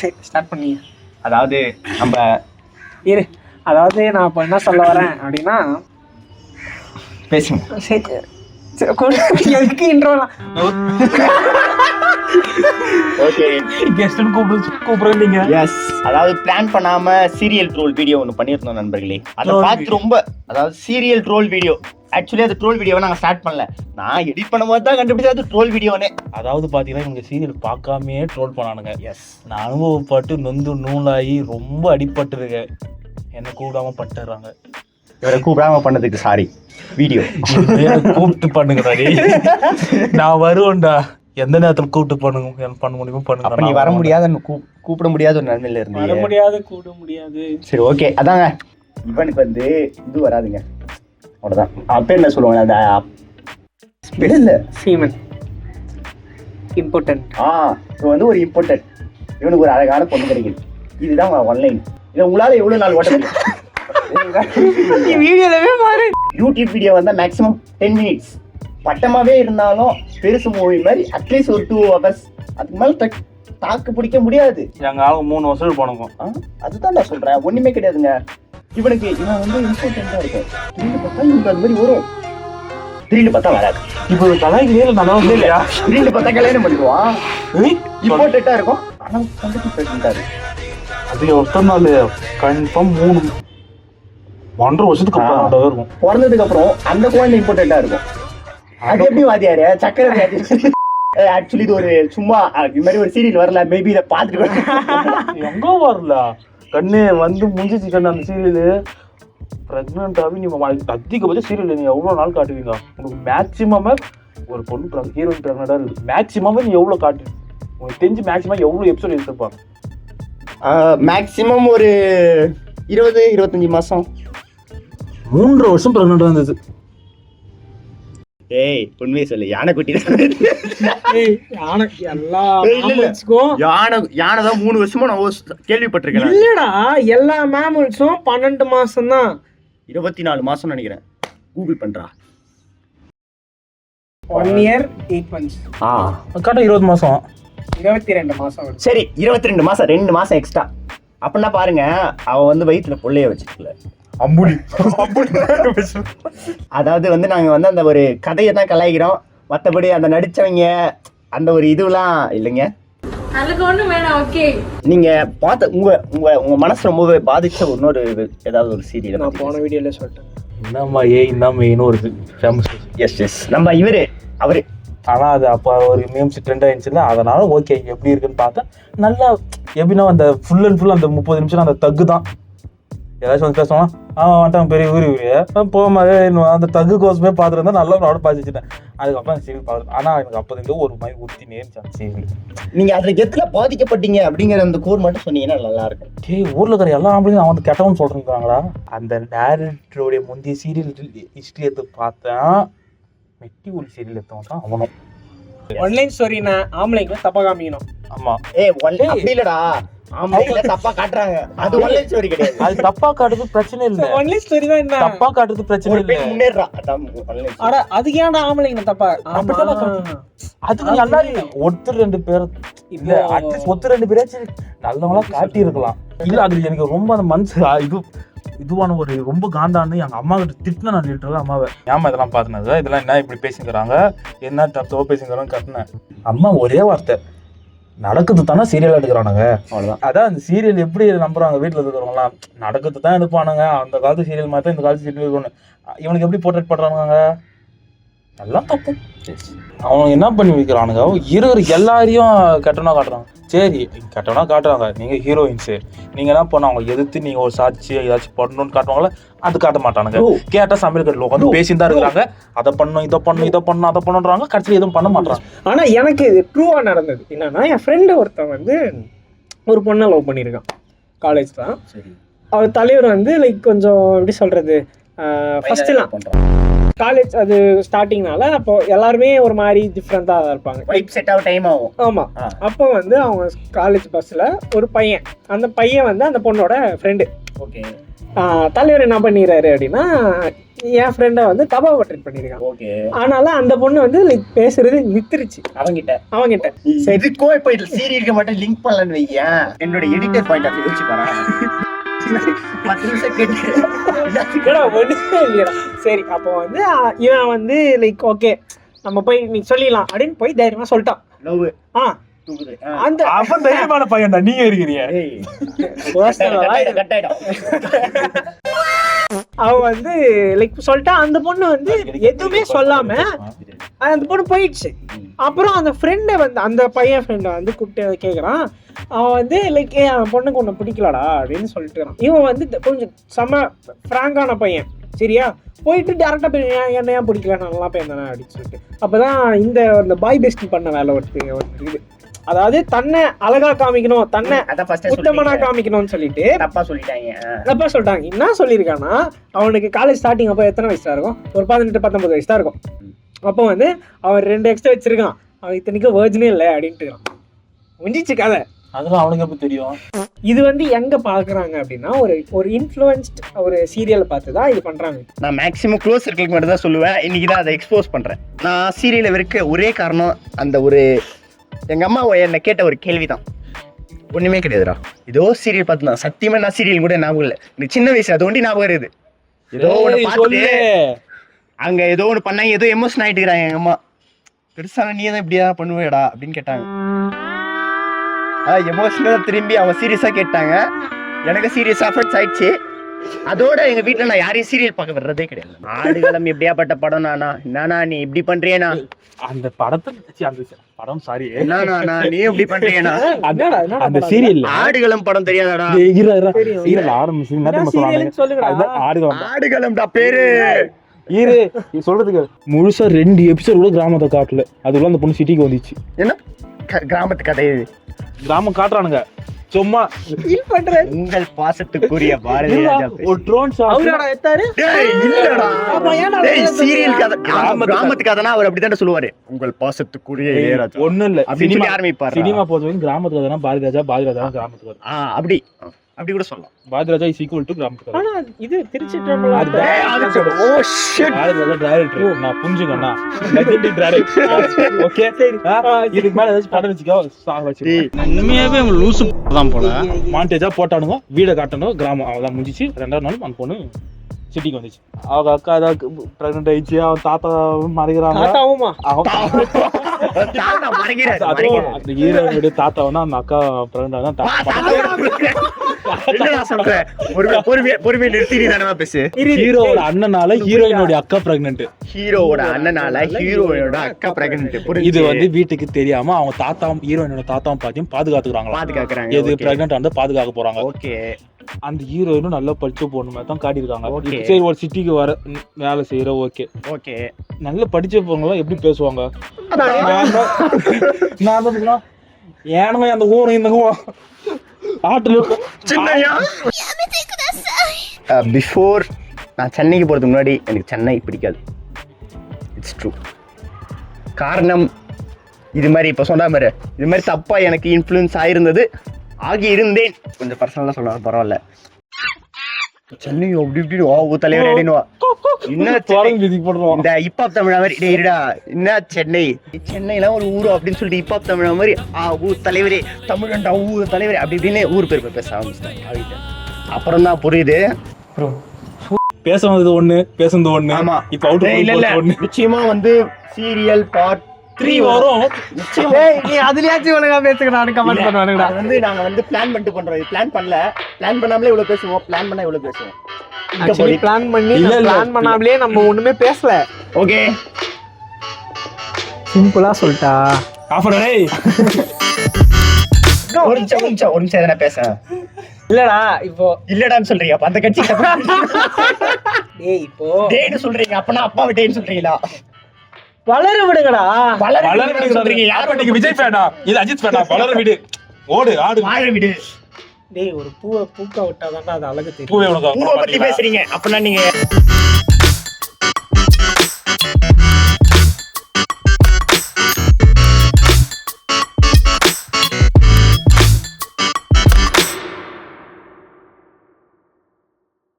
சரி ஸ்டார்ட் பண்ணி. அதாவது நம்ம அதாவது நான் இப்போ என்ன சொல்ல வரேன் அப்படின்னா பேசுங்க. சரி எதுக்கு இன்ட்ரோலாம் ஓகே கெஸ்ட்னு கூப்பிடுறேன் நீங்க. எஸ், அதாவது பிளான் பண்ணாம சீரியல் ட்ரோல் வீடியோ ஒன்று பண்ணியிருந்தோம் நண்பர்களே. அதை பார்த்து ரொம்ப, அதாவது சீரியல் ட்ரோல் வீடியோ, ஆக்சுவலி அது ட்ரோல் வீடியோவை நாங்கள் ஸ்டார்ட் பண்ணல, நான் எடிட் பண்ணும்போது தான் கண்டுபிடிச்சா அது ட்ரோல் வீடியோனே. அதாவது பார்த்தீங்கன்னா இவங்க சீரியல் பார்க்காமே ட்ரோல் பண்ணானுங்க. எஸ், நான் அனுபவப்பட்டு நொந்து நூலாகி ரொம்ப அடிபட்டுருக்கேன். என்னை கூப்பிடாம பட்டுறாங்க. இவரை கூப்பிடாம பண்ணதுக்கு சாரி. வீடியோ கூப்பிட்டு பண்ணுங்கடா. நான் வருவேன்டா, எந்த நேரத்தில் கூப்பிட்டு பண்ண முடியுமோ பண்ணுங்க. நீ வர முடியாத, கூப்பிட முடியாத ஒரு நிலைமையில இருந்து. வர முடியாது, கூப்பிட முடியாது. சரி ஓகே, அதாங்க இவனுக்கு வந்து இது வராதுங்க, அவ்வளோதான். அப்போ என்ன சொல்லுவாங்க, அந்த இல்லை சீமன் இம்பார்ட்டன்ட். இப்போ வந்து ஒரு இம்பார்ட்டன்ட், இவனுக்கு ஒரு அழகான பொண்ணு கிடைக்குது, இதுதான் ஒன்லைன். இதை உங்களால் எவ்வளோ நாள் ஓட்ட முடியும்? வீடியோலவே பாரு, யூடியூப் வீடியோ வந்தால் மேக்ஸிமம் 10 minutes பட்டமாகவே இருந்தாலும் பெருசு மூவி மாதிரி அட்லீஸ்ட் ஒரு 2 hours, அதுக்கு மேலே தாக்கு பிடிக்க முடியாது. எங்கள் ஆளுங்க 3 வருஷம் போனோம். அதுதான் நான் சொல்கிறேன், ஒன்றுமே கிடையாதுங்க. இவன் வந்து இம்பார்ட்டண்ட்டாக இருக்கும். திடீர்னு பார்த்தா இவனுக்கு அது மாதிரி வரும், திடீர்னு பார்த்தா வராது. இப்போ கலாய்க்கு நல்லா இல்லையா? திடீர்னு பார்த்தா கல்யாணம் பண்ணிடுவான், இம்பார்ட்டண்ட்டாக இருக்கும். ஆனால் வந்துட்டு ப்ரெக்னெண்ட்டாக அது ஒருத்தர் நாள் கன்ஃபார்ம் 1.5 வருஷத்துக்கு அப்புறம் இருக்கும். பிறந்ததுக்கு அப்புறம் அந்த குழந்தை இம்பார்ட்டண்ட்டாக இருக்கும். அது எப்படி வாதியாரு சக்கரை வியாதி? ஆக்சுவலி இது ஒரு சும்மா இது மாதிரி ஒரு சீரியல் வரல, மேபி இதை பார்த்துட்டு எங்கோ வரல கண்ணு வந்து முடிஞ்சிச்சு கண்ணு. அந்த சீரியலு ப்ரெக்னென்ட்டாகவே நீ அதிகபட்சம் சீரியல் நீங்கள் எவ்வளோ நாள் காட்டுவீங்க? உங்களுக்கு மேக்ஸிமமே ஒரு பொண்ணு ஹீரோயின் ப்ரெக்னெண்ட்டாக இருக்குது, மேக்ஸிமமே நீ எவ்வளோ காட்டுவீங்க? உங்களுக்கு தெரிஞ்சு மேக்ஸிமம் எவ்வளோ எபிசோட் எடுத்துருப்பாங்க? மேக்ஸிமம் ஒரு 20-25 மாதம். 3 வருஷம் ப்ரெக்னெண்ட்டாக இருந்தது. ஏய் உண்மையை சொல்லு, யானை குட்டி யானை தான் 3 வருஷமா நான் கேள்விப்பட்டிருக்கேன். இல்லடா, எல்லா மேமல்ஸும் 12 மாசம் தான். 24 மாசம் நினைக்கிறேன், கூகுள் பண்றா. 1 year 8 months. கரெக்டாக 20 மாசம், 22 மாசம். சரி 22 மாசம், 2 மாசம் எக்ஸ்ட்ரா. அப்படின்னா பாருங்க, அவ வந்து வயிற்றுல பிள்ளைய வச்சுக்கல. அம்புலி. அதாவது வந்து நாங்கள் வந்து அந்த ஒரு கதையை தான் கலாய்க்கிறோம், மற்றபடி அந்த நடித்தவங்க அந்த ஒரு இதுலாம் இல்லைங்க. நீங்கள் பார்த்த உங்கள் மனசு ரொம்பவே பாதித்த இன்னொரு ஏதாவது ஒரு சீரியல் நான் போன வீடியோவில் சொல்லிட்டேன். என்னம்மா இன்னும் ஒரு ஃபேமஸ். எஸ் நம்ம அவரு ஆனால் அது அப்போ ஒரு மீம்ஸ் ட்ரெண்ட் ஆயிடுச்சுல, அதனால ஓகே எப்படி இருக்குன்னு பார்த்தா நல்லா எப்படின்னா அந்த ஃபுல் அண்ட் ஃபுல் அந்த 30 நிமிஷம் அந்த தக்கு தான். ஏதாச்சும் வந்து பேசுவான், வந்துட்டாங்க பெரிய ஊர் போகும்போது அந்த தகு கோசமே பார்த்துருந்தா நல்லா நானும் பார்த்துச்சிட்டேன். அதுக்கப்புறம் அந்த சீரியல் பார்த்துட்டு, ஆனால் எனக்கு அப்போது ஒரு மாதிரி ஊற்றி நேர்ச்சான் சீரியல். நீங்கள் அதில் எத்தில் பாதிக்கப்பட்டீங்க அப்படிங்கிற அந்த கோர் மட்டும் சொன்னீங்கன்னா நல்லா இருக்கும். ஊரில் இருக்கிற எல்லா ஆம்பளையும் அவன் வந்து கெட்டவன் சொல்கிறாங்களா? அந்த டேரக்டருடைய முந்தைய சீரியல் ஹிஸ்ட்ரி எடுத்து பார்த்தேன், மெட்டி ஒரு சீரியல் எடுத்தவன் தான் அவனும். ஒன்லைன் ஸ்டோரினா ஆம்பளைங்க தப்பா காமிக்கணும். ஆமா, அப்படி இல்லடா, ஆம்பளைங்க தப்பா காட்டுறாங்க, அது ஒன்லைன் ஸ்டோரி கிடையாது. அது தப்பா காட்டுறது பிரச்சனை இல்ல, ஒன்லைன் ஸ்டோரி தான். என்ன தப்பா காட்டுறது பிரச்சனை இல்ல, முன்னேறா. அட அதுக்கு ஏன்டா ஆம்பளைங்க தப்பா? அதுக்கு நல்லா இல்ல, ஒருத்தர் 2 பேர் இல்ல, அட்லீஸ்ட் ஒருத்தர் 2 பேராச்சும் நல்லவங்களா காட்டி இருக்கலாம். இல்ல அது எனக்கு ரொம்ப அந்த மனசு இதுவான ஒரு ரொம்ப காண்டான்னு எங்கள் அம்மா கிட்ட திட்டின. நான் லிட்டரலாக அம்மாவை, ஏமா இதெல்லாம் பார்த்துனது, இதெல்லாம் என்ன இப்படி பேசிக்கிறாங்க, என்ன தப்போ பேசிக்கிறான்னு கட்டினேன். அம்மா ஒரே வார்த்தை, நடக்குது தானே சீரியல் எடுக்கிறானுங்க, அவ்வளோதான். அதான் அந்த சீரியல் எப்படி நம்புறாங்க வீட்டில் இருக்கிறவங்களாம், நடக்குது தான் எடுப்பானுங்க, அந்த காலத்து சீரியல் மாதிரி தான் இந்த காலத்து சீரியல் இருக்கணும். இவனுக்கு எப்படி போர்ட்ரேட் பண்ணுறானுங்க, எல்லாம் தப்பு. அவனுக்கு என்ன பண்ணி வைக்கிறானுங்க, இருக்கிற எல்லாரையும் கெட்டவனா காட்டுறாங்க. சரி கெட்டவனா காட்டுறாங்க, நீங்கள் ஹீரோயின்ஸு, நீங்கள் என்ன பண்ண அவங்க எதிர்த்து நீங்கள் ஒரு சாட்சி ஏதாச்சும் பண்ணணும்னு காட்டுவாங்களே, அது காட்ட மாட்டானுங்க. கேட்டால் சமையல் கட்டில் உட்காந்து பேசின்னு தான் இருக்கிறாங்க, அதை பண்ணும் இதை பண்ணுன்றாங்க, கடைசியில் எதுவும் பண்ண மாட்டாங்க. ஆனால் எனக்கு இது ட்ரூவாக நடந்தது என்னன்னா, என் ஃப்ரெண்டு ஒருத்தன் வந்து ஒரு பொண்ணை லவ் பண்ணியிருக்கான், காலேஜ் தான். அவர் தலைவர் வந்து லைக் கொஞ்சம் எப்படி சொல்கிறது, ஃபஸ்ட்டுலாம் காலேஜ் அது ஸ்டார்டிங்னால அப்போ எல்லாருமே ஒரு மாதிரி டிஃப்ரெண்ட்டாக தான் இருப்பாங்க, வைப் செட் ஆக டைம் ஆகும். ஆமாம், அப்போ வந்து அவங்க காலேஜ் பஸ்ஸில் ஒரு பையன், அந்த பையன் வந்து அந்த பொண்ணோட ஃப்ரெண்டு. ஓகே, தலைவர் என்ன பண்ணிடுறாரு அப்படின்னா என் ஃப்ரெண்டை வந்து தப்பா ட்ரீட் பண்ணியிருக்கான். ஓகே. ஆனால அந்த பொண்ணு வந்து லைக் பேசுறது நிறுத்திருச்சு அவங்கிட்ட. இதுக்கும் இப்போ இது சீரியலுக்கு மட்டும் லிங்க் பண்ணலன்னு வையேன், என்னோட எடிட்டர் பாயிண்ட் ஆஃப் யோசிச்சு பாரு. 10 நிமிஷம் இல்லையா? சரி, அப்போ வந்து இவன் வந்து லைக் ஓகே நம்ம போய் நீ சொல்லிடலாம் அப்படின்னு போய் தைரியமா சொல்லிட்டான். அந்த அவன் தைரியமான பையன் தான், நீங்க இருக்கிறீங்க. அவன் வந்து லைக் சொல்லிட்டான். அந்த பொண்ணு வந்து எதுவுமே சொல்லாம அந்த பொண்ணு போயிடுச்சு. அப்புறம் அந்த ஃப்ரெண்டை வந்து அந்த பையன் ஃப்ரெண்டை வந்து கூப்பிட்டு கேட்குறான். அவன் வந்து லைக் அந்த பொண்ணுக்கு ஒன்று பிடிக்கலடா அப்படின்னு சொல்லிட்டு இவன் வந்து கொஞ்சம் செம்ம ஃப்ராங்கான பையன். சரியா, போயிட்டு டேரக்டா போய் என்ன ஏன் பிடிக்கல, நான் நல்லா பையன் தானே அப்படின்னு சொல்லிட்டு. அப்பதான் இந்த பாய் பெஸ்ட் பண்ண வேலை இருக்குது. அதாவது தன்னை அழகா காமிக்கணும், தன்னை உத்தமனா காமிக்கணும்னு சொல்லிட்டு தப்பா சொல்லிட்டாங்க. என்ன சொல்லியிருக்கான்னா, அவனுக்கு காலேஜ் ஸ்டார்டிங் அப்போ எத்தனை வயசா இருக்கும்? ஒரு 18-19 வயசு தான் இருக்கும். அப்போ வந்து அவன் 2 எக்ஸ்ட்ரா வச்சிருக்கான். அவன் இத்தனைக்கும் வேர்ஜினே இல்லை அப்படின்ட்டு முடிஞ்சிச்சு கதை. அதெல்லாம் அவனுக்கு எப்படி தெரியும்? இது வந்து எங்க பாக்குறாங்க அப்படின்னா ஒரு இன்ஃப்ளூயன்ஸ்ட் ஒரு சீரியல் பார்த்து தான் இது பண்றாங்க. நான் மேக்ஸிமம் க்ளோஸ் சர்க்கிளுக்கு மட்டும் தான் சொல்லுவேன். இன்னைக்கு தான் அதை எக்ஸ்போஸ் பண்றேன். நான் சீரியலை வெறுக்க ஒரே காரணம் அந்த ஒரு எங்க அம்மா என்னை கேட்ட ஒரு கேள்விதான். ஒண்ணுமே கிடையாதுடா, ஏதோ சீரியல் பார்த்து தான். சத்தியமா நான் சீரியல் கூட ஞாபகம் இல்லை. எனக்கு சின்ன வயசு அது ஒண்டி ஞாபகம் இருக்குது. ஏதோ ஒன்று பார்த்துட்டு அங்க ஏதோ ஒன்று பண்ணாங்க, ஏதோ எமோஷன் ஆயிட்டு இருக்கிறாங்க எங்க அம்மா. பெருசாக நீ தான் இப்படியா பண்ணுவேடா அப்படின்னு கேட்டாங்க. எமோஷனலாக திரும்பி அவங்க சீரியஸாக கேட்டாங்க. எனக்கு சீரியஸ் அஃபெக்ட்ஸ் ஆயிடுச்சு. அதோட எங்க வீட்டுல நான் யாரையும் சீரியல் பார்க்க வர்றதே கிடையாது. ஆடுகளம் எப்படியாப்பட்ட படம் நானா நீ இப்படி பண்றியேனா அந்த படத்தை அந்த படம் சாரி நீ எப்படி பண்றியேனா அந்த சீரியல் ஆடுகளம் படம் தெரியாதாடா? சீரியல் ஆரம்பிச்சு ஆடுகளம்டா பேரு. ஈரு சொல்றதுக்கு முழுசா 2 எபிசோட் கூட கிராமத்தை காட்டல. அதுக்குள்ள அந்த பொண்ணு சிட்டிக்கு வந்துச்சு. என்ன கிராமத்து கதை? கிராமம் காட்டுறானுங்க சும்மா. உங்கள் பாசத்துக்குரிய பாரதி ராஜா ஒரு ட்ரோன் சீரியல் கதை கிராமத்து கதைனா அவர் அப்படிதான் சொல்லுவாரு. உங்கள் பாசத்துக்குரிய இளையராஜா ஒண்ணும் இல்ல அப்படின்னு ஆரம்பிப்பாரு. சினிமா பொறுத்தவரைக்கும் கிராமத்து கதைனா பாரதி ராஜா கிராமத்துக்கு வரும். அப்படி கூட சொல்லலாம். Bharathi Raja is equal to கிராமத்துக்கு. ஆனா இது திருச்சி டைரக்டர் நான் புரிஞ்சுக்கண்ணா லெஜெண்டரி டைரக்டர். ஓகே இதுக்கு மேல ஏதாச்சும் படம் வச்சுக்கோ. உண்மையாவே லூசு தான் போல. மாண்டேஜா போட்டானுங்க, வீட காட்டணும், கிராமம் அவ்வளவுதான் முடிஞ்சிச்சு. 2வது நாள் அந்த பொண்ணு சிட்டிக்கு வந்துச்சு. அவங்க அக்கா ஏதாவது பிரெக்னென்ட் ஆயிடுச்சு. அவன் தாத்தா மறைக்கிறாங்க. அந்த ஹீரோனுடைய தாத்தா வந்து அந்த அக்கா பிரெக்னென்ட் ஹீரோவோட அண்ணனால ஹீரோயினோட அக்கா பிரெக்னென்ட். இது வந்து வீட்டுக்கு தெரியாம அவங்க தாத்தா ஹீரோயினோட தாத்தாவும் பாத்தியும் பாதுகாத்துக்கிறாங்க. எது பிரெக்னென்ட் வந்து பாதுகாக்க போறாங்க. ஓகே. அந்த ஹீரோயினும் நல்லா படிச்ச பொண்ணு மாதிரி தான் காட்டியிருக்காங்க. சரி, ஒரு சிட்டிக்கு வர வேலை செய்யற. ஓகே, நல்லா படிச்ச பொண்ணுலாம் எப்படி பேசுவாங்க? நான் ஏனமே அந்த ஊரும் இந்த ஆட்டுல பிஃபோர் நான் சென்னைக்கு போறதுக்கு முன்னாடி எனக்கு சென்னை பிடிக்காது. It's true. காரணம் இது மாதிரி இப்ப சொன்ன மாதிரி இது மாதிரி தப்பா எனக்கு இன்ஃப்ளூயன்ஸ் ஆயிருந்தது, ஆகி இருந்தேன். கொஞ்சம் பர்சனலா சொல்லலாம், பரவாயில்ல. சென்னை அப்படி இப்படி தலைவர் அப்படின்னுவா. இந்த ஹிப்ஹாப் தமிழா மாதிரி இருடா என்ன சென்னைலாம் ஒரு ஊரு அப்படின்னு சொல்லிட்டு ஹிப்ஹாப் தமிழா மாதிரி ஊர் தலைவரே தமிழண்டா ஊர் தலைவரே அப்படி இப்படின்னு ஊர் பேர் பேச ஆரம்பிச்சிட்டாங்க. அப்புறம் தான் புரியுது பேசுறது ஒண்ணு. ஆமா, இப்ப இல்ல நிச்சயமா வந்து சீரியல் பார்ட் 3 வரும். நீ அதுலயாச்சும் ஒழுங்கா பேசுங்க, கமெண்ட் பண்ணுவானுங்கடா. நாங்க வந்து பிளான் பண்ணிட்டு பண்றோம். பிளான் பண்ணாமலே இவ்வளவு பேசுவோம், பிளான் பண்ணா இவ்வளவு பேசுவோம். ஆக்சுவலி பிளான் பண்ணாமலே நம்ம ஒண்ணுமே பேசல. ஓகே, சிம்பிளா சொல்லிட்டா ஒரு நிமிஷம் எதனா பேச. இல்லடா இப்போ இல்லடான்னு சொல்றீங்க. அப்ப அந்த கட்சி டேய் இப்போ டேய்னு சொல்றீங்க. அப்பனா அப்பாவை டேய்னு சொல்றீங்களா? வளர விடுங்கடா. வளர விடுங்க சொல்றீங்க. யார் நீங்க விஜய் ஃபேனா இது அஜித் ஃபேனா? வளர விடு, ஓடு ஆடு வாழ விடு. டேய் ஒரு பூவை பூக்க விட்டாதான் அது அழகு தெரியும். பூவை பத்தி பேசுறீங்க. அப்பனா நீங்க